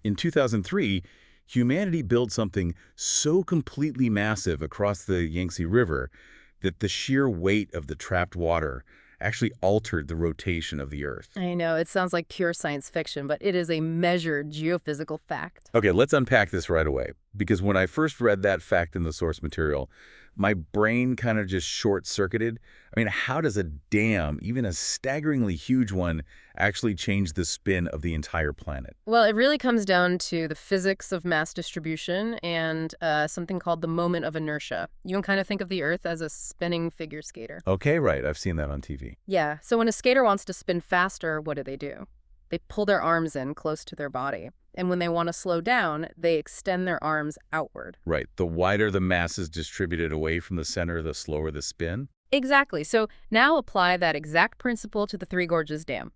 In 2003, humanity built something so completely massive across the Yangtze River that the sheer weight of the trapped water actually altered the rotation of the Earth. I know, it sounds like pure science fiction, but it is a measured geophysical fact. Okay, let's unpack this right away, because when I first read that fact in the source material, my brain kind of just short-circuited. I mean, how does a dam, even a staggeringly huge one, actually change the spin of the entire planet? Well, it really comes down to the physics of mass distribution and something called the moment of inertia. You can kind of think of the Earth as a spinning figure skater. Okay, right, I've seen that on TV. Yeah, so when a skater wants to spin faster, what do? They pull their arms in close to their body. And when they want to slow down, they extend their arms outward. Right, the wider the mass is distributed away from the center, the slower the spin? Exactly. So now apply that exact principle to the Three Gorges Dam.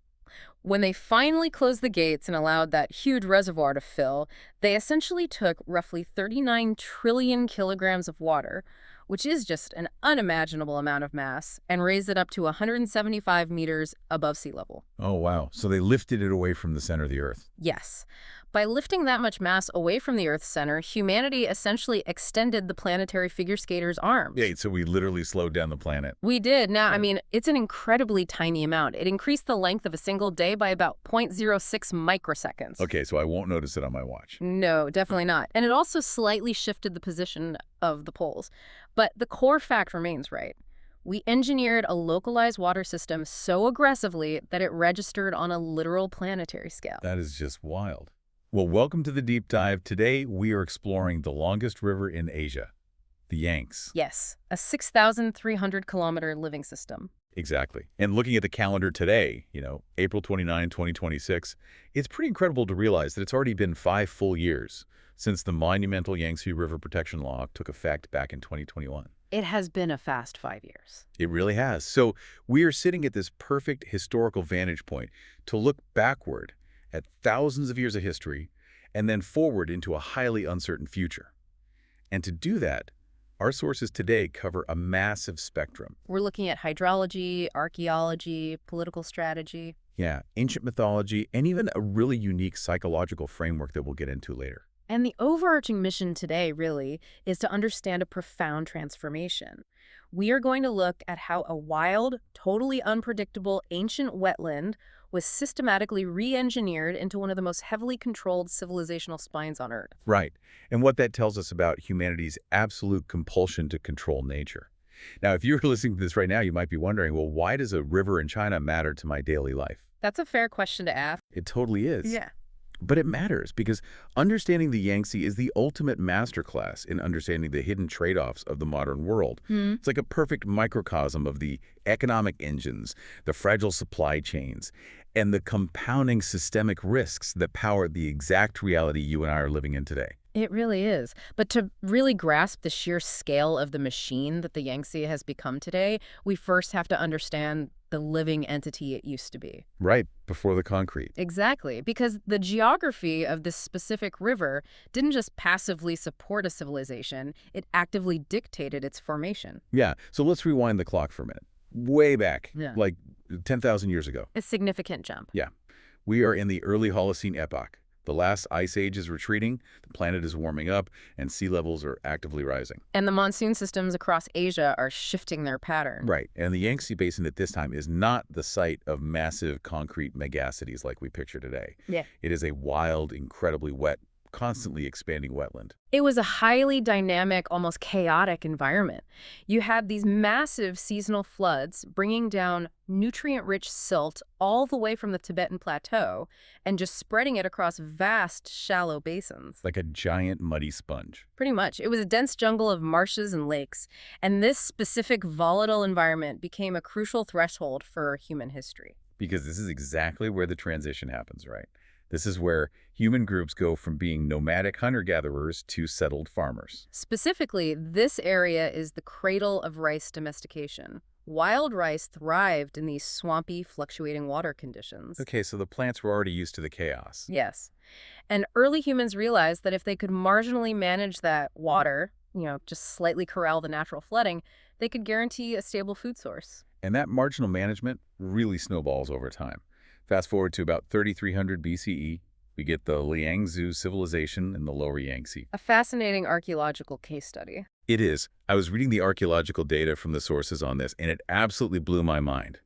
When they finally closed the gates and allowed that huge reservoir to fill, they essentially took roughly 39 trillion kilograms of water, which is just an unimaginable amount of mass, and raised it up to 175 meters above sea level. Oh, wow. So they lifted it away from the center of the Earth. Yes. By lifting that much mass away from the Earth's center, humanity essentially extended the planetary figure skater's arms. Yeah, so we literally slowed down the planet. We did. Now, I mean, it's an incredibly tiny amount. It increased the length of a single day by about 0.06 microseconds. Okay, so I won't notice it on my watch. No, definitely not. And it also slightly shifted the position of the poles. But the core fact remains, right? We engineered a localized water system so aggressively that it registered on a literal planetary scale. That is just wild. Well, welcome to the deep dive. Today, we are exploring the longest river in Asia, the Yangtze. Yes, a 6,300-kilometer living system. Exactly. And looking at the calendar today, April 29, 2026, it's pretty incredible to realize that it's already been 5 full years since the monumental Yangtze River Protection Law took effect back in 2021. It has been a fast 5 years. It really has. So we are sitting at this perfect historical vantage point to look backward at thousands of years of history and then forward into a highly uncertain future. And to do that, our sources today cover a massive spectrum. We're looking at hydrology, archaeology, political strategy. Yeah, ancient mythology, and even a really unique psychological framework that we'll get into later. And the overarching mission today, really, is to understand a profound transformation. We are going to look at how a wild, totally unpredictable ancient wetland was systematically re-engineered into one of the most heavily controlled civilizational spines on Earth. Right, and what that tells us about humanity's absolute compulsion to control nature. Now, if you're listening to this right now, you might be wondering, well, why does a river in China matter to my daily life? That's a fair question to ask. It totally is. Yeah. But it matters because understanding the Yangtze is the ultimate masterclass in understanding the hidden trade-offs of the modern world. It's like a perfect microcosm of the economic engines, the fragile supply chains, and the compounding systemic risks that power the exact reality you and I are living in today. It really is. But to really grasp the sheer scale of the machine that the Yangtze has become today, we first have to understand the living entity it used to be. Right, before the concrete. Exactly, because the geography of this specific river didn't just passively support a civilization, it actively dictated its formation. Yeah, so let's rewind the clock for a minute. Way back, Yeah. like 10,000 years ago. A significant jump. Yeah, we are in the early Holocene epoch. The last ice age is retreating, the planet is warming up, and sea levels are actively rising. And the monsoon systems across Asia are shifting their pattern. Right, and the Yangtze Basin at this time is not the site of massive concrete megacities like we picture today. Yeah. It is a wild, incredibly wet, constantly expanding wetland. It was a highly dynamic, almost chaotic environment. You had these massive seasonal floods bringing down nutrient-rich silt all the way from the Tibetan Plateau and just spreading it across vast, shallow basins. Like a giant muddy sponge. Pretty much. It was a dense jungle of marshes and lakes, and this specific volatile environment became a crucial threshold for human history. Because this is exactly where the transition happens, right? This is where human groups go from being nomadic hunter-gatherers to settled farmers. Specifically, this area is the cradle of rice domestication. Wild rice thrived in these swampy, fluctuating water conditions. Okay, so the plants were already used to the chaos. Yes. And early humans realized that if they could marginally manage that water, just slightly corral the natural flooding, they could guarantee a stable food source. And that marginal management really snowballs over time. Fast forward to about 3300 BCE, We get the Liangzhu civilization in the lower Yangtze. A fascinating archaeological case study. It is. I was reading the archaeological data from the sources on this, and it absolutely blew my mind.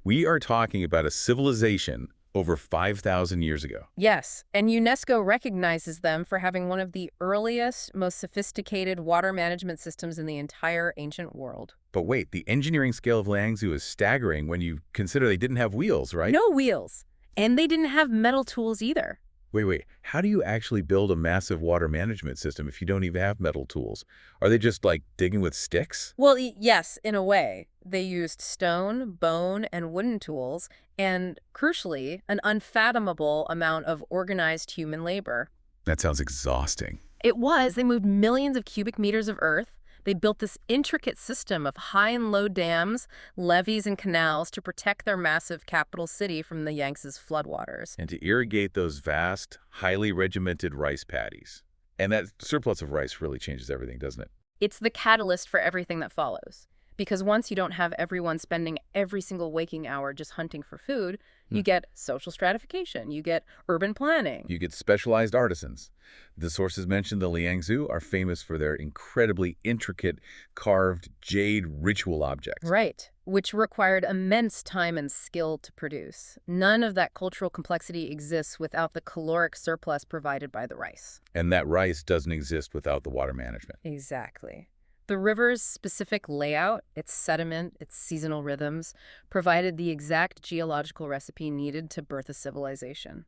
We are talking about a civilization over 5,000 years ago. Yes, and UNESCO recognizes them for having one of the earliest, most sophisticated water management systems in the entire ancient world. But wait, the engineering scale of Liangzhu is staggering when you consider they didn't have wheels, right? No wheels. And they didn't have metal tools either. Wait. How do you actually build a massive water management system if you don't even have metal tools? Are they just, like, digging with sticks? Well, yes, in a way. They used stone, bone, and wooden tools, and, crucially, an unfathomable amount of organized human labor. That sounds exhausting. It was. They moved millions of cubic meters of earth. They built this intricate system of high and low dams, levees, and canals to protect their massive capital city from the Yangtze's floodwaters. And to irrigate those vast, highly regimented rice paddies. And that surplus of rice really changes everything, doesn't it? It's the catalyst for everything that follows. Because once you don't have everyone spending every single waking hour just hunting for food, you get social stratification, you get urban planning. You get specialized artisans. The sources mentioned the Liangzhu are famous for their incredibly intricate, carved jade ritual objects. Right, which required immense time and skill to produce. None of that cultural complexity exists without the caloric surplus provided by the rice. And that rice doesn't exist without the water management. Exactly. The river's specific layout, its sediment, its seasonal rhythms, provided the exact geological recipe needed to birth a civilization.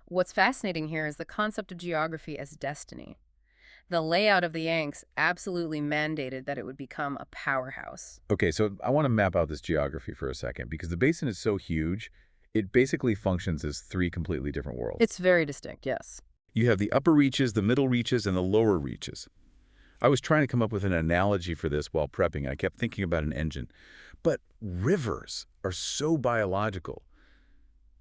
What's fascinating here is the concept of geography as destiny. The layout of the Yanks absolutely mandated that it would become a powerhouse. Okay, so I want to map out this geography for a second, because the basin is so huge, it basically functions as three completely different worlds. It's very distinct, yes. You have the upper reaches, the middle reaches, and the lower reaches. I was trying to come up with an analogy for this while prepping. I kept thinking about an engine. But rivers are so biological.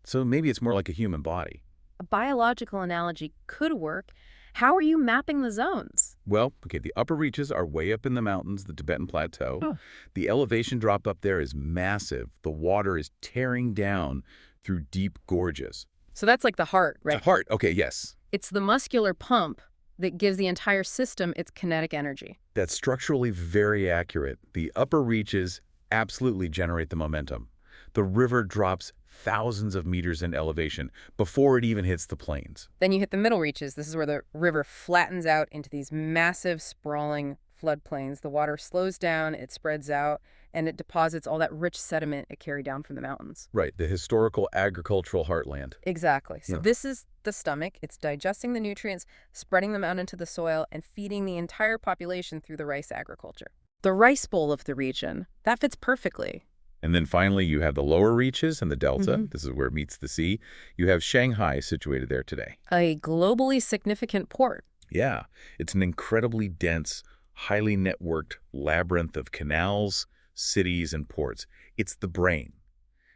So maybe it's more like a human body. A biological analogy could work. How are you mapping the zones? Well, okay, the upper reaches are way up in the mountains, the Tibetan Plateau. Huh. The elevation drop up there is massive. The water is tearing down through deep gorges. So that's like the heart, right? The heart, okay, yes. It's the muscular pump that gives the entire system its kinetic energy. That's structurally very accurate. The upper reaches absolutely generate the momentum. The river drops thousands of meters in elevation before it even hits the plains. Then you hit the middle reaches. This is where the river flattens out into these massive, sprawling floodplains. The water slows down, it spreads out, and it deposits all that rich sediment it carried down from the mountains. Right, the historical agricultural heartland. Exactly. So Yeah. this is the stomach. It's digesting the nutrients, spreading them out into the soil, and feeding the entire population through the rice agriculture. The rice bowl of the region, that fits perfectly. And then finally, you have the lower reaches and the delta. This is where it meets the sea. You have Shanghai situated there today. A globally significant port. Yeah, it's an incredibly dense, highly networked labyrinth of canals, cities, and ports. It's the brain.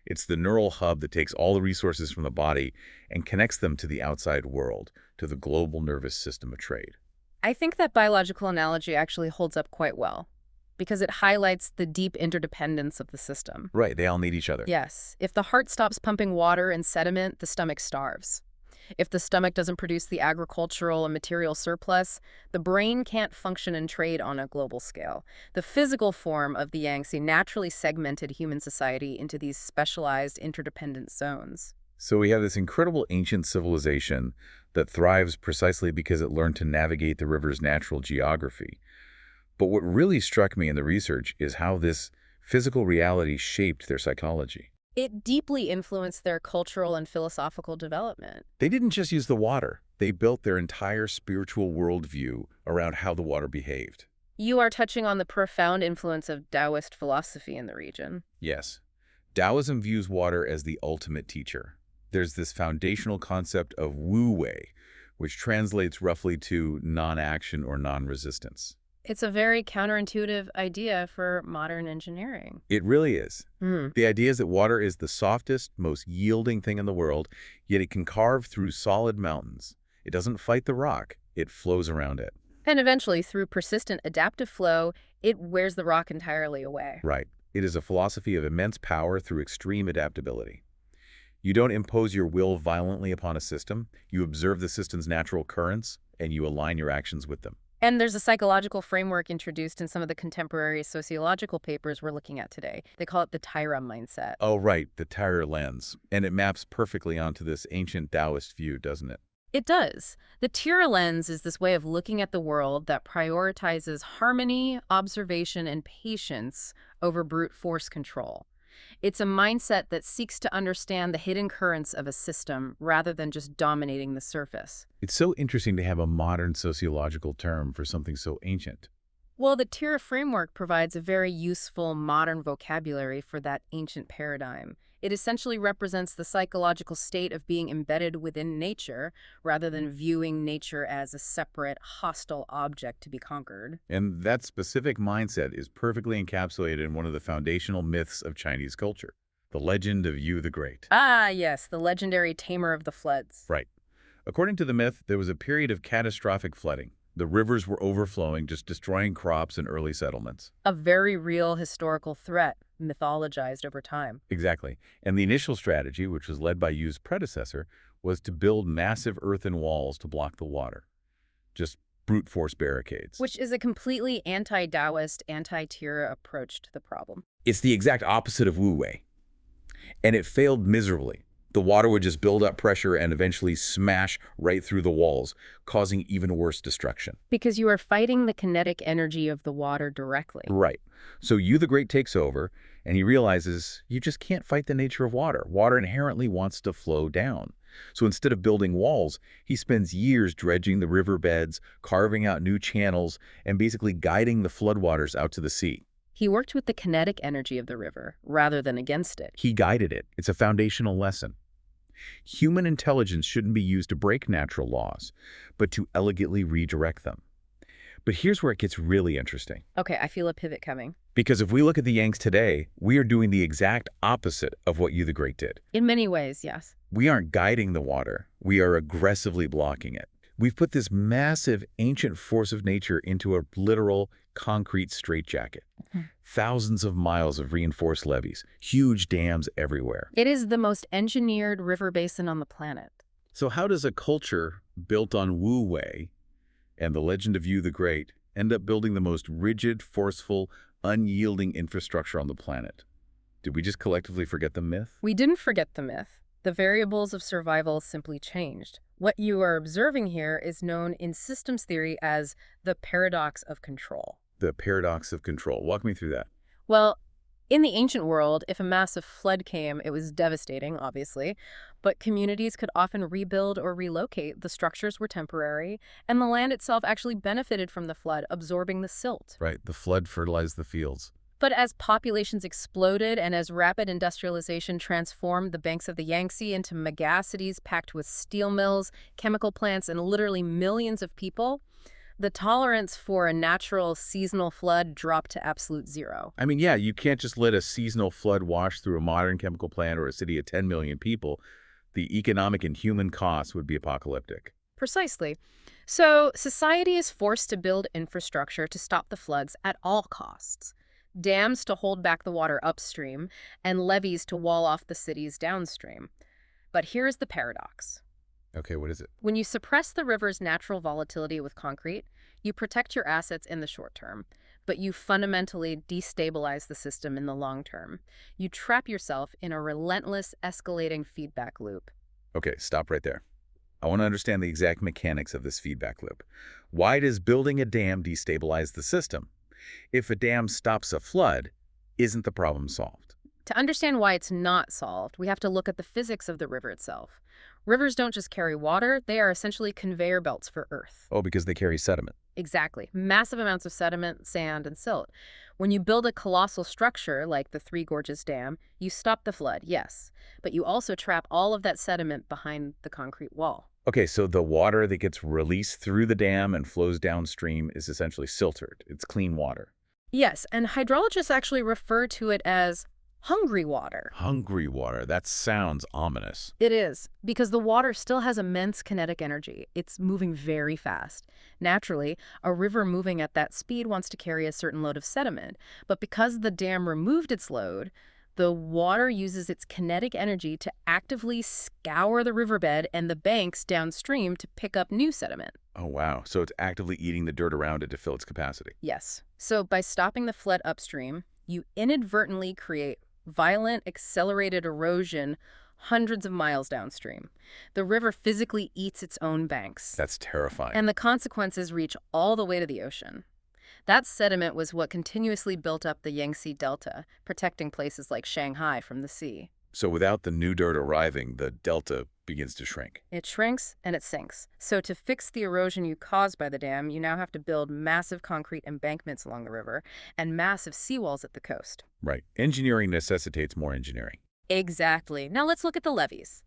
It's the neural hub that takes all the resources from the body and connects them to the outside world, to the global nervous system of trade. I think that biological analogy actually holds up quite well because it highlights the deep interdependence of the system. Right, they all need each other. Yes, if the heart stops pumping water and sediment, the stomach starves. If the stomach doesn't produce the agricultural and material surplus, the brain can't function and trade on a global scale. The physical form of the Yangtze naturally segmented human society into these specialized interdependent zones. So we have this incredible ancient civilization that thrives precisely because it learned to navigate the river's natural geography. But what really struck me in the research is how this physical reality shaped their psychology. It deeply influenced their cultural and philosophical development. They didn't just use the water. They built their entire spiritual worldview around how the water behaved. You are touching on the profound influence of Taoist philosophy in the region. Yes. Taoism views water as the ultimate teacher. There's this foundational concept of wu-wei, which translates roughly to non-action or non-resistance. It's a very counterintuitive idea for modern engineering. It really is. The idea is that water is the softest, most yielding thing in the world, yet it can carve through solid mountains. It doesn't fight the rock, it flows around it. And eventually, through persistent adaptive flow, it wears the rock entirely away. Right. It is a philosophy of immense power through extreme adaptability. You don't impose your will violently upon a system. You observe the system's natural currents, and you align your actions with them. And there's a psychological framework introduced in some of the contemporary sociological papers we're looking at today. They call it the Tira mindset. Oh, right, the Tira lens. And it maps perfectly onto this ancient Taoist view, doesn't it? It does. The Tira lens is this way of looking at the world that prioritizes harmony, observation, and patience over brute force control. It's a mindset that seeks to understand the hidden currents of a system rather than just dominating the surface. It's so interesting to have a modern sociological term for something so ancient. Well, the Tira framework provides a very useful modern vocabulary for that ancient paradigm. It essentially represents the psychological state of being embedded within nature rather than viewing nature as a separate, hostile object to be conquered. And that specific mindset is perfectly encapsulated in one of the foundational myths of Chinese culture, the legend of Yu the Great. Ah, yes, the legendary tamer of the floods. Right. According to the myth, there was a period of catastrophic flooding. The rivers were overflowing, just destroying crops and early settlements. A very real historical threat, mythologized over time. Exactly. And the initial strategy, which was led by Yu's predecessor, was to build massive earthen walls to block the water. Just brute force barricades. Which is a completely anti-Taoist, anti-Tira approach to the problem. It's the exact opposite of Wu Wei. And it failed miserably. The water would just build up pressure and eventually smash right through the walls, causing even worse destruction. Because you are fighting the kinetic energy of the water directly. Right. So Yu the Great takes over, and he realizes you just can't fight the nature of water. Water inherently wants to flow down. So instead of building walls, he spends years dredging the riverbeds, carving out new channels, and basically guiding the floodwaters out to the sea. He worked with the kinetic energy of the river rather than against it. He guided it. It's a foundational lesson. Human intelligence shouldn't be used to break natural laws, but to elegantly redirect them. But here's where it gets really interesting. Okay, I feel a pivot coming. Because if we look at the Yangtze today, we are doing the exact opposite of what Yu the Great did. In many ways, yes. We aren't guiding the water. We are aggressively blocking it. We've put this massive ancient force of nature into a literal concrete straitjacket. Thousands of miles of reinforced levees, huge dams everywhere. It is the most engineered river basin on the planet. So how does a culture built on Wu Wei and the legend of Yu the Great end up building the most rigid, forceful, unyielding infrastructure on the planet? Did we just collectively forget the myth? We didn't forget the myth. The variables of survival simply changed. What you are observing here is known in systems theory as the paradox of control. The paradox of control. Walk me through that. Well, in the ancient world, if a massive flood came, it was devastating, obviously, but communities could often rebuild or relocate. The structures were temporary, and the land itself actually benefited from the flood, absorbing the silt. Right, the flood fertilized the fields. But as populations exploded and as rapid industrialization transformed the banks of the Yangtze into megacities packed with steel mills, chemical plants, and literally millions of people, the tolerance for a natural seasonal flood dropped to absolute zero. I mean, yeah, you can't just let a seasonal flood wash through a modern chemical plant or a city of 10 million people. The economic and human costs would be apocalyptic. Precisely. So society is forced to build infrastructure to stop the floods at all costs. Dams to hold back the water upstream, and levees to wall off the cities downstream. But here's the paradox. Okay, what is it? When you suppress the river's natural volatility with concrete, you protect your assets in the short term, but you fundamentally destabilize the system in the long term. You trap yourself in a relentless, escalating feedback loop. Okay, stop right there. I want to understand the exact mechanics of this feedback loop. Why does building a dam destabilize the system? If a dam stops a flood, isn't the problem solved? To understand why it's not solved, we have to look at the physics of the river itself. Rivers don't just carry water, they are essentially conveyor belts for Earth. Oh, because they carry sediment. Exactly. Massive amounts of sediment, sand, and silt. When you build a colossal structure like the Three Gorges Dam, you stop the flood, yes, but you also trap all of that sediment behind the concrete wall. Okay, so the water that gets released through the dam and flows downstream is essentially silted. It's clean water. Yes, and hydrologists actually refer to it as hungry water. Hungry water. That sounds ominous. It is, because the water still has immense kinetic energy. It's moving very fast. Naturally, a river moving at that speed wants to carry a certain load of sediment, but because the dam removed its load, The water uses its kinetic energy to actively scour the riverbed and the banks downstream to pick up new sediment. Oh, wow. So it's actively eating the dirt around it to fill its capacity. Yes. So by stopping the flood upstream, you inadvertently create violent, accelerated erosion hundreds of miles downstream. The river physically eats its own banks. That's terrifying. And the consequences reach all the way to the ocean. That sediment was what continuously built up the Yangtze Delta, protecting places like Shanghai from the sea. So without the new dirt arriving, the delta begins to shrink. It shrinks and it sinks. So to fix the erosion you caused by the dam, you now have to build massive concrete embankments along the river and massive seawalls at the coast. Right. Engineering necessitates more engineering. Exactly. Now let's look at the levees.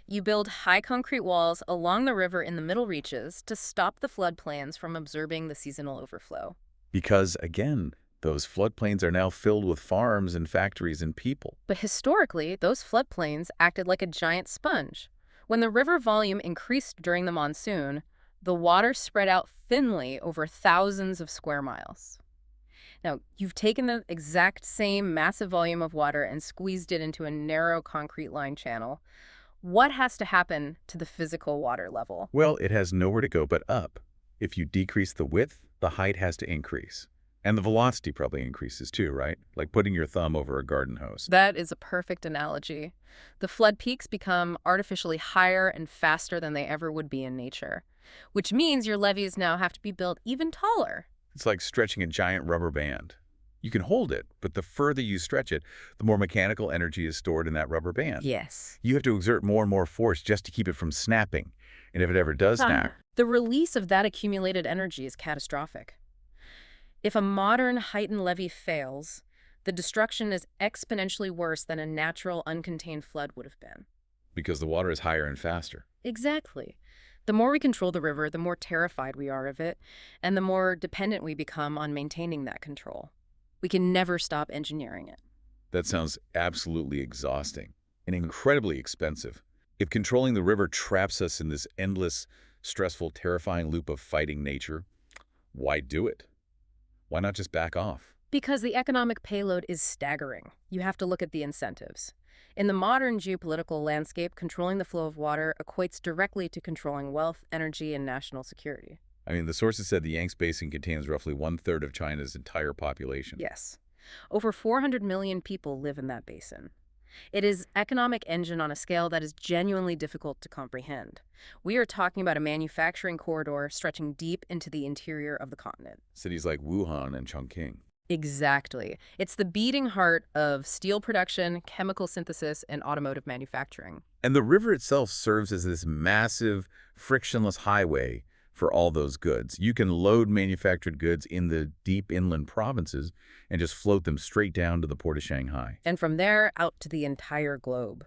You build high concrete walls along the river in the middle reaches to stop the floodplains from absorbing the seasonal overflow. Because, again, those floodplains are now filled with farms and factories and people. But historically, those floodplains acted like a giant sponge. When the river volume increased during the monsoon, the water spread out thinly over thousands of square miles. Now, you've taken the exact same massive volume of water and squeezed it into a narrow concrete-lined channel. What has to happen to the physical water level? Well, it has nowhere to go but up. If you decrease the width, the height has to increase. And the velocity probably increases too, right? Like putting your thumb over a garden hose. That is a perfect analogy. The flood peaks become artificially higher and faster than they ever would be in nature, which means your levees now have to be built even taller. It's like stretching a giant rubber band. You can hold it, but the further you stretch it, the more mechanical energy is stored in that rubber band. Yes. You have to exert more and more force just to keep it from snapping. And if it ever does snap, The release of that accumulated energy is catastrophic. If a modern heightened levee fails, the destruction is exponentially worse than a natural uncontained flood would have been. because the water is higher and faster. Exactly. The more we control the river, the more terrified we are of it, and the more dependent we become on maintaining that control. We can never stop engineering it. That sounds absolutely exhausting and incredibly expensive. If controlling the river traps us in this endless, stressful, terrifying loop of fighting nature, why do it? Why not just back off? Because the economic payload is staggering. You have to look at the incentives. In the modern geopolitical landscape, controlling the flow of water equates directly to controlling wealth, energy, and national security. I mean, the sources said the Yangtze Basin contains roughly 1/3 of China's entire population. Yes. Over 400 million people live in that basin. It is economic engine on a scale that is genuinely difficult to comprehend. We are talking about a manufacturing corridor stretching deep into the interior of the continent. Cities like Wuhan and Chongqing. Exactly. It's the beating heart of steel production, chemical synthesis, and automotive manufacturing. And the river itself serves as this massive, frictionless highway for all those goods. You can load manufactured goods in the deep inland provinces and just float them straight down to the port of Shanghai. And from there, out to the entire globe.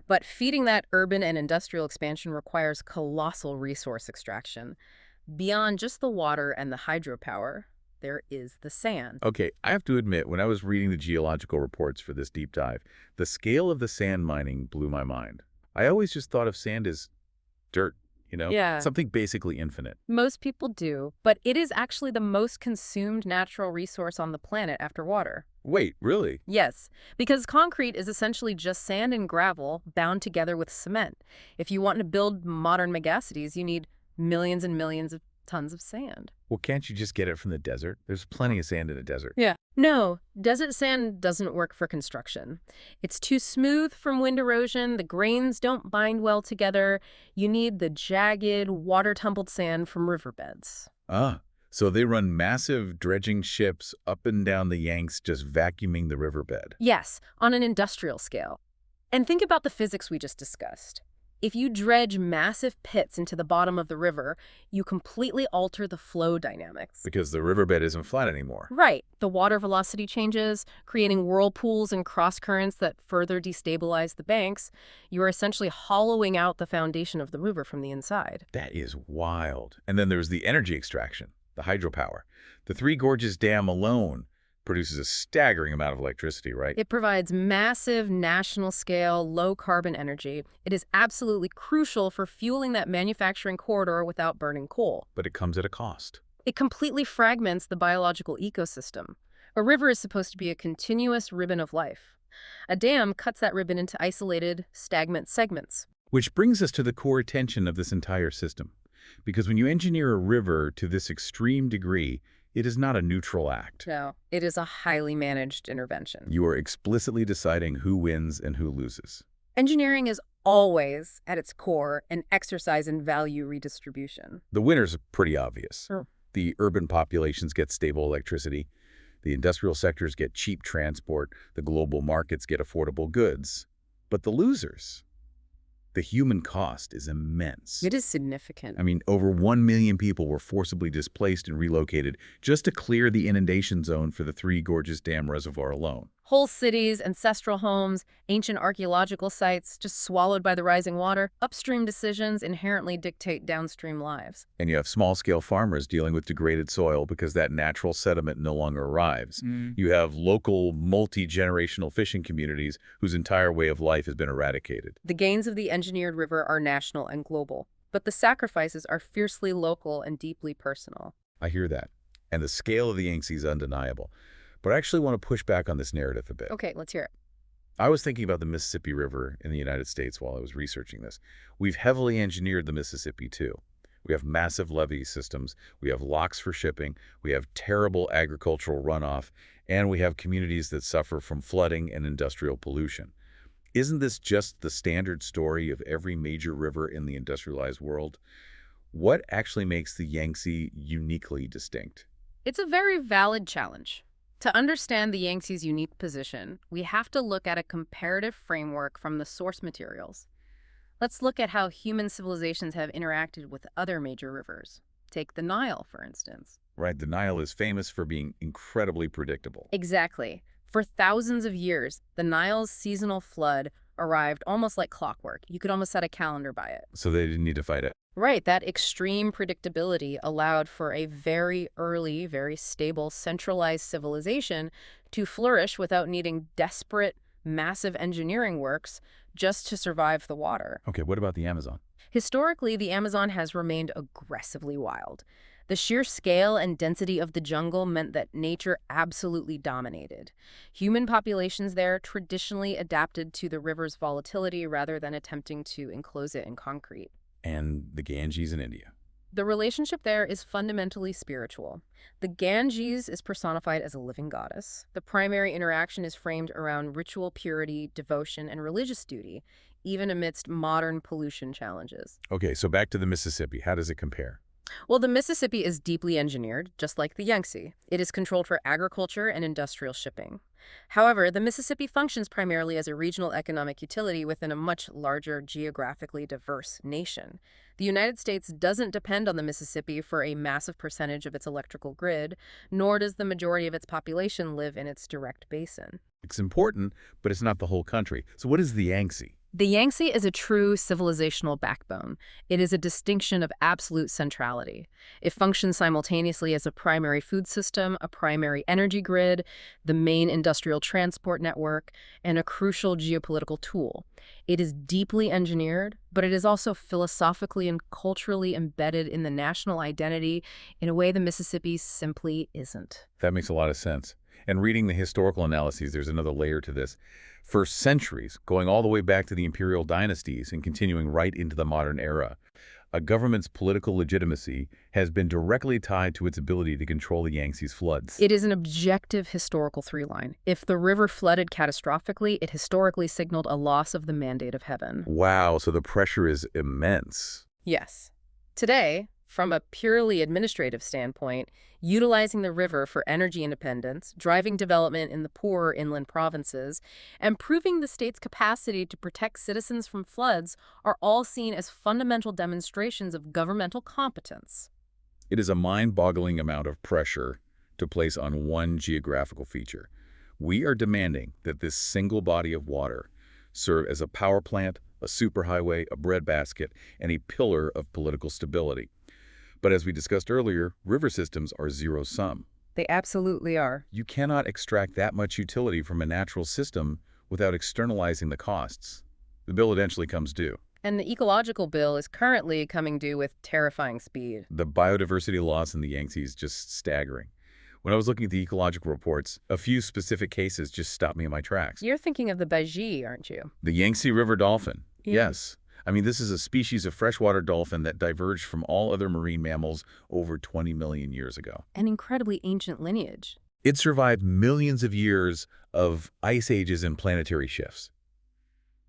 But feeding that urban and industrial expansion requires colossal resource extraction. Beyond just the water and the hydropower, there is the sand. Okay, I have to admit, when I was reading the geological reports for this deep dive, the scale of the sand mining blew my mind. I always just thought of sand as dirt, Yeah. something basically infinite. Most people do, but it is actually the most consumed natural resource on the planet after water. Wait, really? Yes, because concrete is essentially just sand and gravel bound together with cement. If you want to build modern megacities, you need millions and millions of tons of sand. Well, can't you just get it from the desert? There's plenty of sand in the desert. Yeah. No, desert sand doesn't work for construction. It's too smooth from wind erosion, the grains don't bind well together. You need the jagged, water-tumbled sand from riverbeds. Ah, so they run massive dredging ships up and down the Yangtze just vacuuming the riverbed. Yes, on an industrial scale. And think about the physics we just discussed. If you dredge massive pits into the bottom of the river, you completely alter the flow dynamics. Because the riverbed isn't flat anymore. Right. The water velocity changes, creating whirlpools and cross currents that further destabilize the banks. You are essentially hollowing out the foundation of the river from the inside. That is wild. And then there's the energy extraction, the hydropower. The Three Gorges Dam alone produces a staggering amount of electricity, right? It provides massive, national-scale, low-carbon energy. It is absolutely crucial for fueling that manufacturing corridor without burning coal. But it comes at a cost. It completely fragments the biological ecosystem. A river is supposed to be a continuous ribbon of life. A dam cuts that ribbon into isolated, stagnant segments. Which brings us to the core tension of this entire system. Because when you engineer a river to this extreme degree, it is not a neutral act. No, it is a highly managed intervention. You are explicitly deciding who wins and who loses. Engineering is always, at its core, an exercise in value redistribution. The winners are pretty obvious. Sure. The urban populations get stable electricity. The industrial sectors get cheap transport. The global markets get affordable goods. But the losers, the human cost is immense. It is significant. I mean, over 1 million people were forcibly displaced and relocated just to clear the inundation zone for the Three Gorges Dam reservoir alone. Whole cities, ancestral homes, ancient archaeological sites, just swallowed by the rising water. Upstream decisions inherently dictate downstream lives. And you have small-scale farmers dealing with degraded soil because that natural sediment no longer arrives. You have local, multi-generational fishing communities whose entire way of life has been eradicated. The gains of the engineered river are national and global, but the sacrifices are fiercely local and deeply personal. I hear that. And the scale of the Yangtze is undeniable. But I actually want to push back on this narrative a bit. Okay, let's hear it. I was thinking about the Mississippi River in the United States while I was researching this. We've heavily engineered the Mississippi, too. We have massive levee systems, we have locks for shipping, we have terrible agricultural runoff, and we have communities that suffer from flooding and industrial pollution. Isn't this just the standard story of every major river in the industrialized world? What actually makes the Yangtze uniquely distinct? It's a very valid challenge. To understand the Yangtze's unique position, we have to look at a comparative framework from the source materials. Let's look at how human civilizations have interacted with other major rivers. Take the Nile, for instance. Right, the Nile is famous for being incredibly predictable. Exactly. For thousands of years, the Nile's seasonal flood arrived almost like clockwork. You could almost set a calendar by it. So they didn't need to fight it. Right, that extreme predictability allowed for a very early, very stable, centralized civilization to flourish without needing desperate, massive engineering works just to survive the water. Okay, what about the Amazon? Historically, the Amazon has remained aggressively wild. The sheer scale and density of the jungle meant that nature absolutely dominated. Human populations there traditionally adapted to the river's volatility rather than attempting to enclose it in concrete. And the Ganges in India. The relationship there is fundamentally spiritual. The Ganges is personified as a living goddess. The primary interaction is framed around ritual purity, devotion, and religious duty, even amidst modern pollution challenges. Okay, so back to the Mississippi. How does it compare? Well, the Mississippi is deeply engineered, just like the Yangtze. It is controlled for agriculture and industrial shipping. However, the Mississippi functions primarily as a regional economic utility within a much larger, geographically diverse nation. The United States doesn't depend on the Mississippi for a massive percentage of its electrical grid, nor does the majority of its population live in its direct basin. It's important, but it's not the whole country. So what is the Yangtze? The Yangtze is a true civilizational backbone. It is a distinction of absolute centrality. It functions simultaneously as a primary food system, a primary energy grid, the main industrial transport network, and a crucial geopolitical tool. It is deeply engineered, but it is also philosophically and culturally embedded in the national identity in a way the Mississippi simply isn't. That makes a lot of sense. And reading the historical analyses, there's another layer to this. For centuries, going all the way back to the imperial dynasties and continuing right into the modern era, a government's political legitimacy has been directly tied to its ability to control the Yangtze's floods. It is an objective historical through-line. If the river flooded catastrophically, it historically signaled a loss of the mandate of heaven. Wow, so the pressure is immense. Yes. Today, from a purely administrative standpoint, utilizing the river for energy independence, driving development in the poorer inland provinces, and proving the state's capacity to protect citizens from floods are all seen as fundamental demonstrations of governmental competence. It is a mind-boggling amount of pressure to place on one geographical feature. We are demanding that this single body of water serve as a power plant, a superhighway, a breadbasket, and a pillar of political stability. But as we discussed earlier, river systems are zero-sum. They absolutely are. You cannot extract that much utility from a natural system without externalizing the costs. The bill eventually comes due. And the ecological bill is currently coming due with terrifying speed. The biodiversity loss in the Yangtze is just staggering. When I was looking at the ecological reports, a few specific cases just stopped me in my tracks. You're thinking of the Baiji, aren't you? The Yangtze River dolphin. Yeah. Yes. I mean, this is a species of freshwater dolphin that diverged from all other marine mammals over 20 million years ago. An incredibly ancient lineage. It survived millions of years of ice ages and planetary shifts.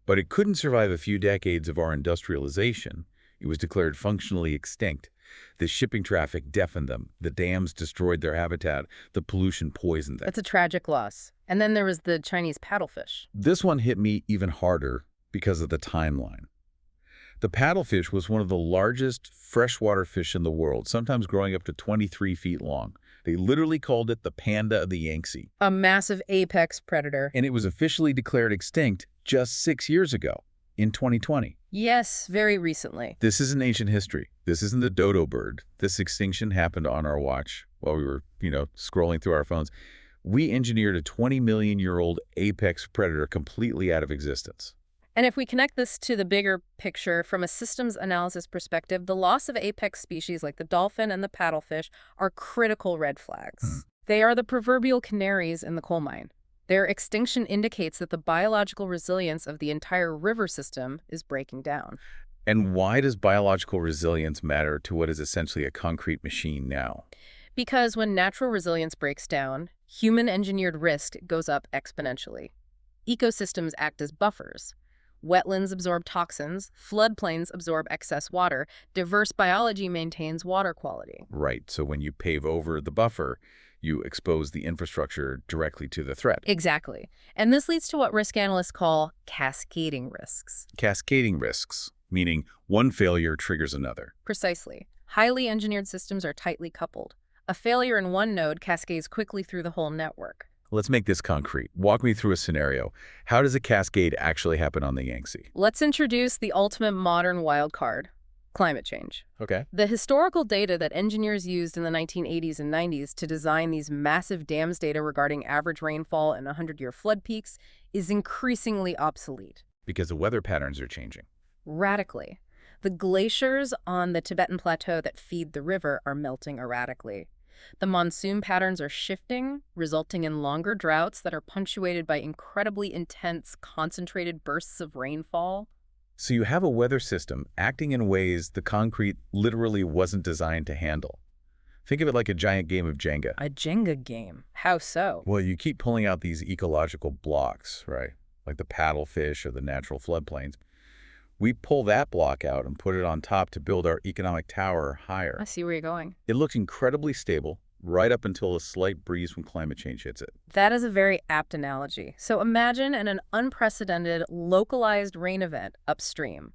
But it couldn't survive a few decades of our industrialization. It was declared functionally extinct. The shipping traffic deafened them. The dams destroyed their habitat. The pollution poisoned them. That's a tragic loss. And then there was the Chinese paddlefish. This one hit me even harder because of the timeline. The paddlefish was one of the largest freshwater fish in the world, sometimes growing up to 23 feet long. They literally called it the panda of the Yangtze. A massive apex predator. And it was officially declared extinct just 6 years ago, in 2020. Yes, very recently. This isn't ancient history. This isn't the dodo bird. This extinction happened on our watch while we were, scrolling through our phones. We engineered a 20-million-year-old apex predator completely out of existence. And if we connect this to the bigger picture from a systems analysis perspective, the loss of apex species like the dolphin and the paddlefish are critical red flags. They are the proverbial canaries in the coal mine. Their extinction indicates that the biological resilience of the entire river system is breaking down. And why does biological resilience matter to what is essentially a concrete machine now? Because when natural resilience breaks down, human-engineered risk goes up exponentially. Ecosystems act as buffers. Wetlands absorb toxins, floodplains absorb excess water, diverse biology maintains water quality. Right, so when you pave over the buffer, you expose the infrastructure directly to the threat. Exactly. And this leads to what risk analysts call cascading risks. Cascading risks, meaning one failure triggers another. Precisely. Highly engineered systems are tightly coupled. A failure in one node cascades quickly through the whole network. Let's make this concrete. Walk me through a scenario. How does a cascade actually happen on the Yangtze? Let's introduce the ultimate modern wildcard, climate change. Okay. The historical data that engineers used in the 1980s and 90s to design these massive dams data regarding average rainfall and 100-year flood peaks is increasingly obsolete. Because the weather patterns are changing. Radically. The glaciers on the Tibetan Plateau that feed the river are melting erratically. The monsoon patterns are shifting, resulting in longer droughts that are punctuated by incredibly intense, concentrated bursts of rainfall. So you have a weather system acting in ways the concrete literally wasn't designed to handle. Think of it like a giant game of Jenga. A Jenga game? How so? Well, you keep pulling out these ecological blocks, right? Like the paddlefish or the natural floodplains. We pull that block out and put it on top to build our economic tower higher. I see where you're going. It looks incredibly stable, right up until a slight breeze from climate change hits it. That is a very apt analogy. So imagine an unprecedented, localized rain event upstream.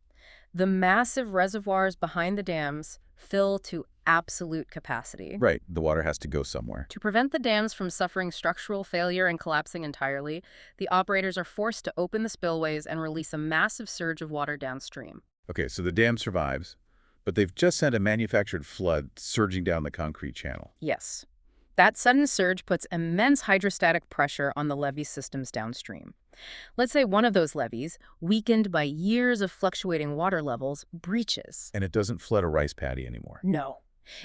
The massive reservoirs behind the dams fill to absolute capacity. Right, the water has to go somewhere. To prevent the dams from suffering structural failure and collapsing entirely, the operators are forced to open the spillways and release a massive surge of water downstream. Okay, so the dam survives, but they've just sent a manufactured flood surging down the concrete channel. Yes. That sudden surge puts immense hydrostatic pressure on the levee systems downstream. Let's say one of those levees, weakened by years of fluctuating water levels, breaches. And it doesn't flood a rice paddy anymore. No.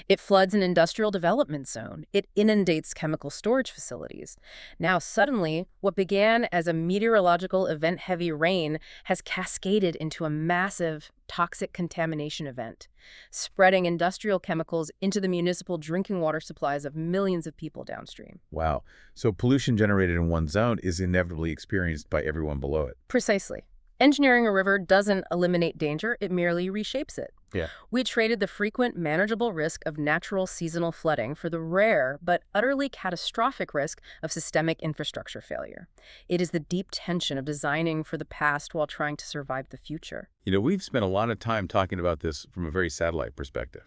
It floods an industrial development zone. It inundates chemical storage facilities. Now, suddenly, what began as a meteorological event-heavy rain has cascaded into a massive toxic contamination event, spreading industrial chemicals into the municipal drinking water supplies of millions of people downstream. Wow. So pollution generated in one zone is inevitably experienced by everyone below it. Precisely. Engineering a river doesn't eliminate danger, it merely reshapes it. Yeah. We traded the frequent, manageable risk of natural seasonal flooding for the rare but utterly catastrophic risk of systemic infrastructure failure. It is the deep tension of designing for the past while trying to survive the future. We've spent a lot of time talking about this from a very satellite perspective.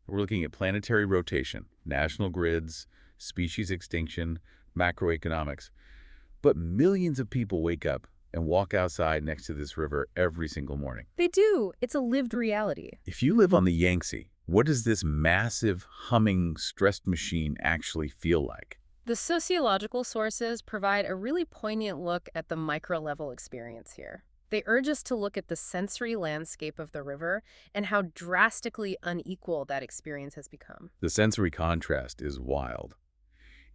We're looking at planetary rotation, national grids, species extinction, macroeconomics. But millions of people wake up and walk outside next to this river every single morning. They do. It's a lived reality. If you live on the Yangtze, what does this massive, humming, stressed machine actually feel like? The sociological sources provide a really poignant look at the micro-level experience here. They urge us to look at the sensory landscape of the river and how drastically unequal that experience has become. The sensory contrast is wild.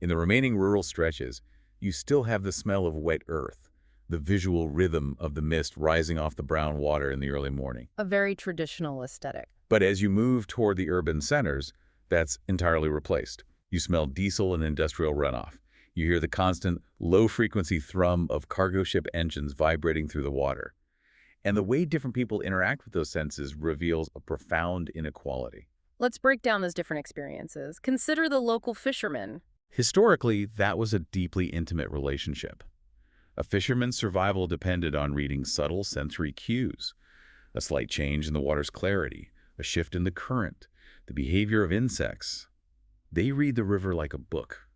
In the remaining rural stretches, you still have the smell of wet earth, the visual rhythm of the mist rising off the brown water in the early morning. A very traditional aesthetic. But as you move toward the urban centers, that's entirely replaced. You smell diesel and industrial runoff. You hear the constant, low-frequency thrum of cargo ship engines vibrating through the water. And the way different people interact with those senses reveals a profound inequality. Let's break down those different experiences. Consider the local fishermen. Historically, that was a deeply intimate relationship. A fisherman's survival depended on reading subtle sensory cues, a slight change in the water's clarity, a shift in the current, the behavior of insects. They read the river like a book.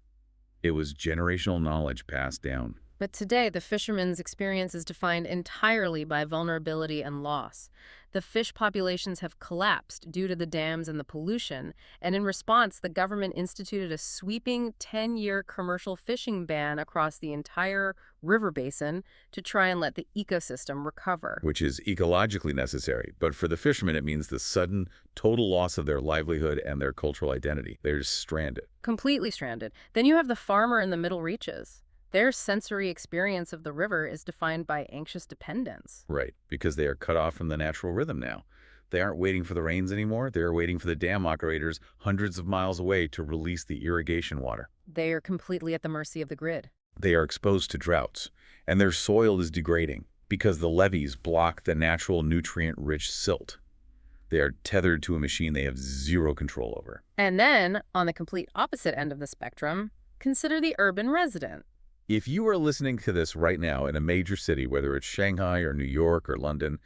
It was generational knowledge passed down. But today, the fisherman's experience is defined entirely by vulnerability and loss. The fish populations have collapsed due to the dams and the pollution, and in response, the government instituted a sweeping 10-year commercial fishing ban across the entire river basin to try and let the ecosystem recover. Which is ecologically necessary, but for the fishermen it means the sudden, total loss of their livelihood and their cultural identity. They're just stranded. Completely stranded. Then you have the farmer in the middle reaches. Their sensory experience of the river is defined by anxious dependence. Right, because they are cut off from the natural rhythm now. They aren't waiting for the rains anymore. They're waiting for the dam operators hundreds of miles away to release the irrigation water. They are completely at the mercy of the grid. They are exposed to droughts, and their soil is degrading because the levees block the natural nutrient-rich silt. They are tethered to a machine they have zero control over. And then, on the complete opposite end of the spectrum, consider the urban resident. If you are listening to this right now in a major city, whether it's Shanghai or New York or London,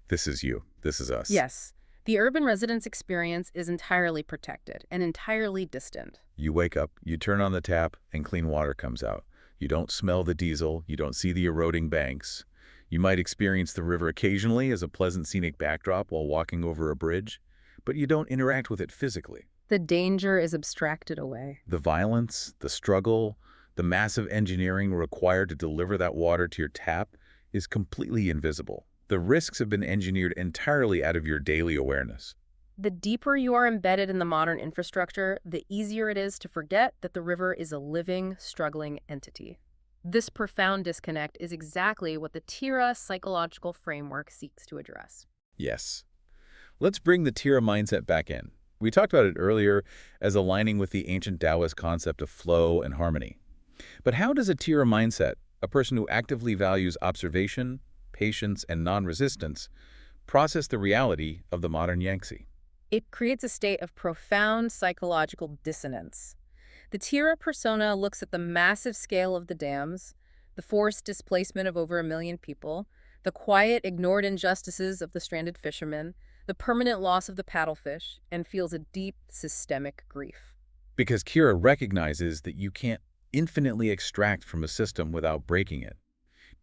this is you. This is us. Yes. The urban resident's experience is entirely protected and entirely distant. You wake up, you turn on the tap, and clean water comes out. You don't smell the diesel. You don't see the eroding banks. You might experience the river occasionally as a pleasant scenic backdrop while walking over a bridge, but you don't interact with it physically. The danger is abstracted away. The violence, the struggle, the massive engineering required to deliver that water to your tap is completely invisible. The risks have been engineered entirely out of your daily awareness. The deeper you are embedded in the modern infrastructure, the easier it is to forget that the river is a living, struggling entity. This profound disconnect is exactly what the Tira psychological framework seeks to address. Yes. Let's bring the Tira mindset back in. We talked about it earlier as aligning with the ancient Taoist concept of flow and harmony. But how does a Tira mindset, a person who actively values observation, patience, and non-resistance, process the reality of the modern Yangtze? It creates a state of profound psychological dissonance. The Tira persona looks at the massive scale of the dams, the forced displacement of over 1 million people, the quiet, ignored injustices of the stranded fishermen, the permanent loss of the paddlefish, and feels a deep systemic grief. Because Kira recognizes that you can't infinitely extract from a system without breaking it.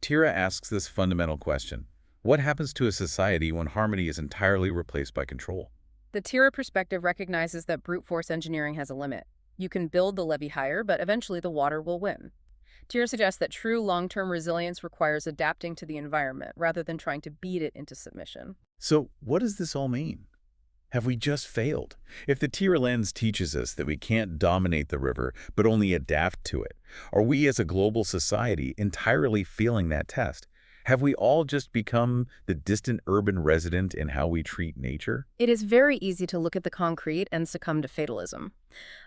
Tira asks this fundamental question: what happens to a society when harmony is entirely replaced by control? The Tira perspective recognizes that brute force engineering has a limit. You can build the levee higher, but eventually the water will win. Tira suggests that true long-term resilience requires adapting to the environment rather than trying to beat it into submission. So what does this all mean? Have we just failed? If the Tira lens teaches us that we can't dominate the river, but only adapt to it, are we as a global society entirely failing that test? Have we all just become the distant urban resident in how we treat nature? It is very easy to look at the concrete and succumb to fatalism.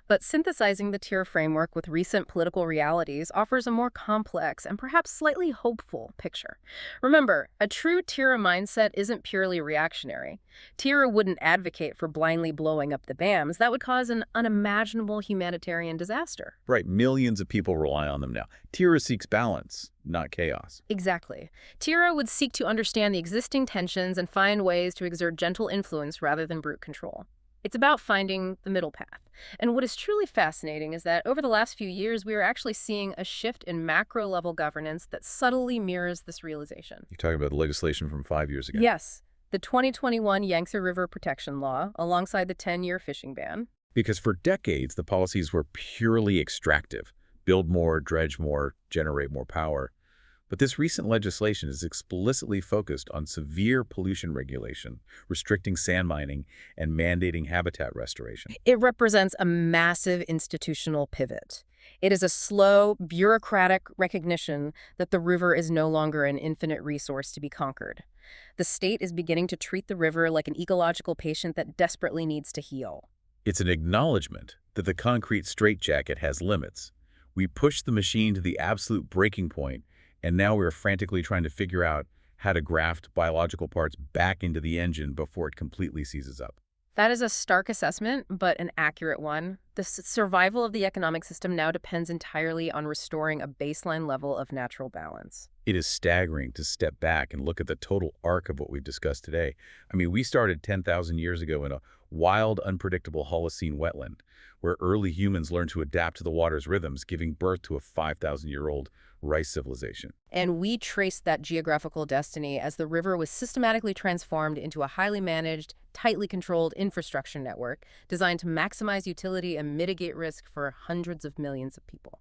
But synthesizing the Tira framework with recent political realities offers a more complex and perhaps slightly hopeful picture. Remember, a true Tira mindset isn't purely reactionary. Tira wouldn't advocate for blindly blowing up the dams. That would cause an unimaginable humanitarian disaster. Right, millions of people rely on them now. Tira seeks balance, not chaos. Exactly. Tira would seek to understand the existing tensions and find ways to exert gentle influence rather than brute control. It's about finding the middle path. And what is truly fascinating is that over the last few years, we are actually seeing a shift in macro-level governance that subtly mirrors this realization. You're talking about the legislation from 5 years ago. Yes, the 2021 Yangtze River Protection Law, alongside the 10-year fishing ban. Because for decades, the policies were purely extractive. Build more, dredge more, generate more power. But this recent legislation is explicitly focused on severe pollution regulation, restricting sand mining, and mandating habitat restoration. It represents a massive institutional pivot. It is a slow, bureaucratic recognition that the river is no longer an infinite resource to be conquered. The state is beginning to treat the river like an ecological patient that desperately needs to heal. It's an acknowledgement that the concrete straitjacket has limits. We pushed the machine to the absolute breaking point, and now we're frantically trying to figure out how to graft biological parts back into the engine before it completely seizes up. That is a stark assessment, but an accurate one. The survival of the economic system now depends entirely on restoring a baseline level of natural balance. It is staggering to step back and look at the total arc of what we've discussed today. I mean, we started 10,000 years ago in a wild, unpredictable Holocene wetland, where early humans learned to adapt to the water's rhythms, giving birth to a 5,000-year-old rice civilization. And we traced that geographical destiny as the river was systematically transformed into a highly managed, tightly controlled infrastructure network designed to maximize utility and mitigate risk for hundreds of millions of people.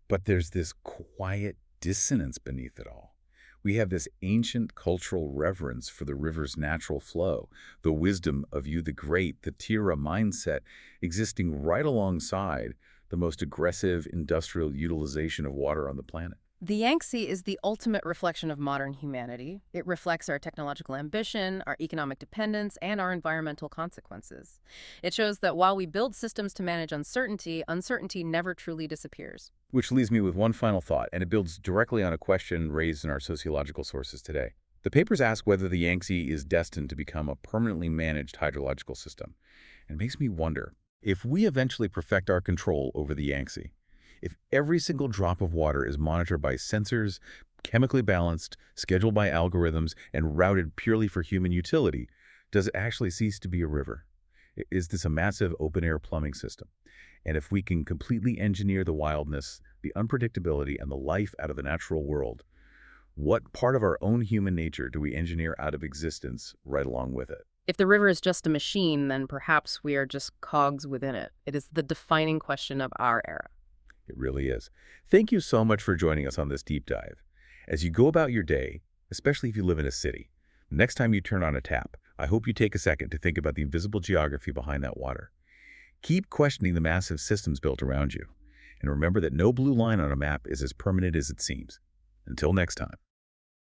But there's this quiet dissonance beneath it all. We have this ancient cultural reverence for the river's natural flow, the wisdom of you the great, the Tira mindset existing right alongside the most aggressive industrial utilization of water on the planet. The Yangtze is the ultimate reflection of modern humanity. It reflects our technological ambition, our economic dependence, and our environmental consequences. It shows that while we build systems to manage uncertainty, uncertainty never truly disappears. Which leaves me with one final thought, and it builds directly on a question raised in our sociological sources today. The papers ask whether the Yangtze is destined to become a permanently managed hydrological system. And it makes me wonder, if we eventually perfect our control over the Yangtze, if every single drop of water is monitored by sensors, chemically balanced, scheduled by algorithms, and routed purely for human utility, does it actually cease to be a river? Is this a massive open-air plumbing system? And if we can completely engineer the wildness, the unpredictability, and the life out of the natural world, what part of our own human nature do we engineer out of existence right along with it? If the river is just a machine, then perhaps we are just cogs within it. It is the defining question of our era. It really is. Thank you so much for joining us on this deep dive. As you go about your day, especially if you live in a city, next time you turn on a tap, I hope you take a second to think about the invisible geography behind that water. Keep questioning the massive systems built around you. And remember that no blue line on a map is as permanent as it seems. Until next time.